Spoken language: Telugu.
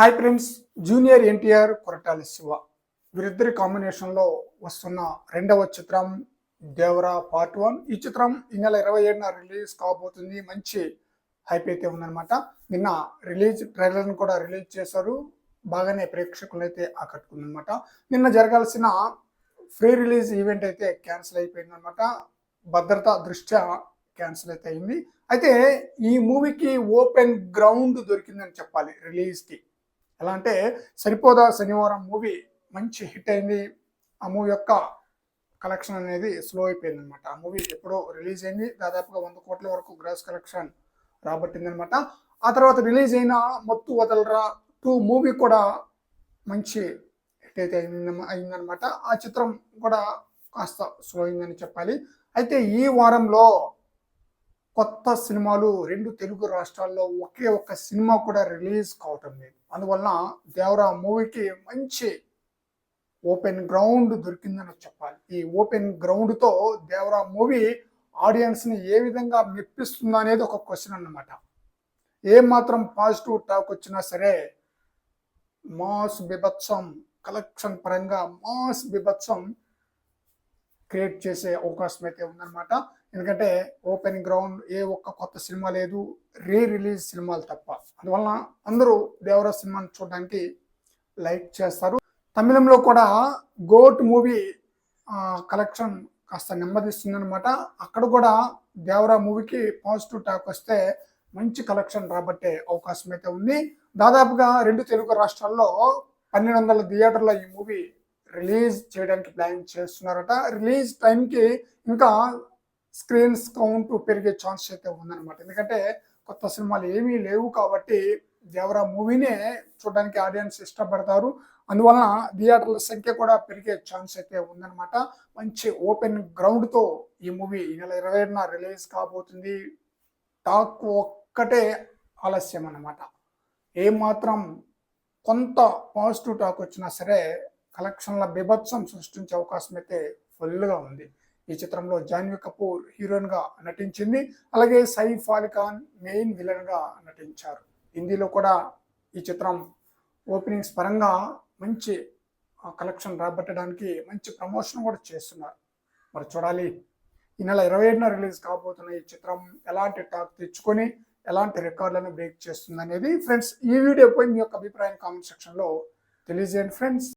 Hi friends, junior NTR Koratala Shiva వీరిద్దరి కాంబినేషన్లో వస్తున్న రెండవ చిత్రం దేవరా పార్ట్ 1. ఈ చిత్రం ఈ నెల 27న రిలీజ్ కాబోతుంది. మంచి హైప్ అయితే ఉందన్నమాట. నిన్న ట్రైలర్ని కూడా రిలీజ్ చేశారు. బాగానే ప్రేక్షకులు అయితే ఆకట్టుకుందనమాట. నిన్న జరగాల్సిన ఫ్రీ రిలీజ్ ఈవెంట్ అయితే క్యాన్సిల్ అయిపోయిందనమాట. భద్రతా దృష్ట్యా క్యాన్సిల్ అయితే అయింది. అయితే ఈ మూవీకి ఓపెన్ గ్రౌండ్ దొరికిందని చెప్పాలి రిలీజ్కి. ఎలా అంటే సరిపోదా శనివారం మూవీ మంచి హిట్ అయింది. ఆ మూవీ యొక్క కలెక్షన్ అనేది స్లో అయిపోయింది అనమాట. ఆ మూవీ ఎప్పుడో రిలీజ్ అయింది. దాదాపుగా 100 కోట్ల వరకు గ్రాస్ కలెక్షన్ రాబట్టింది అనమాట. ఆ తర్వాత రిలీజ్ అయిన మత్తు వదలరా 2 మూవీ కూడా మంచి హిట్ అయితే అయిందనమాట. ఆ చిత్రం కూడా కాస్త స్లో అయిందని చెప్పాలి. అయితే ఈ వారంలో కొత్త సినిమాలు 2 తెలుగు రాష్ట్రాల్లో ఒకే ఒక్క సినిమా కూడా రిలీజ్ కావటం లేదు. అందువలన దేవరా మూవీకి మంచి ఓపెన్ గ్రౌండ్ దొరికిందని చెప్పాలి. ఈ ఓపెన్ గ్రౌండ్తో దేవరా మూవీ ఆడియన్స్ని ఏ విధంగా మెప్పిస్తుందా అనేది ఒక క్వశ్చన్ అన్నమాట. ఏమాత్రం పాజిటివ్ టాక్ వచ్చినా సరే మాస్ బిభత్సం, కలెక్షన్ పరంగా మాస్ బిభత్సం క్రియేట్ చేసే అవకాశం అయితే ఉందన్నమాట. ఎందుకంటే ఓపెన్ గ్రౌండ్ ఏ ఒక్క కొత్త సినిమా లేదు, రిలీజ్ సినిమాలు తప్ప. అందువలన అందరూ దేవరా సినిమాని చూడడానికి లైక్ చేస్తారు. తమిళంలో కూడా గోట్ మూవీ కలెక్షన్ కాస్త నెమ్మదిస్తుందనమాట. అక్కడ కూడా దేవరా మూవీకి పాజిటివ్ టాక్ వస్తే మంచి కలెక్షన్ రాబట్టే అవకాశం అయితే ఉంది. దాదాపుగా 2 తెలుగు రాష్ట్రాల్లో 1200 థియేటర్లో ఈ మూవీ రిలీజ్ చేయడానికి ప్లాన్ చేస్తున్నారట. రిలీజ్ టైంకి ఇంకా స్క్రీన్స్ కౌంట్ పెరిగే ఛాన్స్ అయితే ఉందన్నమాట. ఎందుకంటే కొత్త సినిమాలు ఏమీ లేవు కాబట్టి దేవరా మూవీనే చూడడానికి ఆడియన్స్ ఇష్టపడతారు. అందువలన థియేటర్ల సంఖ్య కూడా పెరిగే ఛాన్స్ అయితే ఉందన్నమాట. మంచి ఓపెన్ గ్రౌండ్తో ఈ మూవీ ఈ నెల 27న రిలీజ్ కాబోతుంది. టాక్ ఒక్కటే ఆలస్యం అన్నమాట. ఏమాత్రం కొంత పాజిటివ్ టాక్ వచ్చినా సరే కలెక్షన్ల బిభత్సం సృష్టించే అవకాశం అయితే ఫుల్గా ఉంది. ఈ చిత్రంలో జాన్వీ కపూర్ హీరోయిన్గా నటించింది. అలాగే సైఫ్ అలీ ఖాన్ మెయిన్ విలన్గా నటించారు. హిందీలో కూడా ఈ చిత్రం ఓపెనింగ్స్ పరంగా మంచి కలెక్షన్ రాబట్టడానికి మంచి ప్రమోషన్ కూడా చేస్తున్నారు. మరి చూడాలి ఈ నెల 27న రిలీజ్ కాబోతున్న ఈ చిత్రం ఎలాంటి టాక్ తెచ్చుకొని ఎలాంటి రికార్డులను బ్రేక్ చేస్తుంది అనేది. ఫ్రెండ్స్, ఈ వీడియోపై మీ యొక్క అభిప్రాయం కామెంట్ సెక్షన్లో తెలియజేయండి ఫ్రెండ్స్.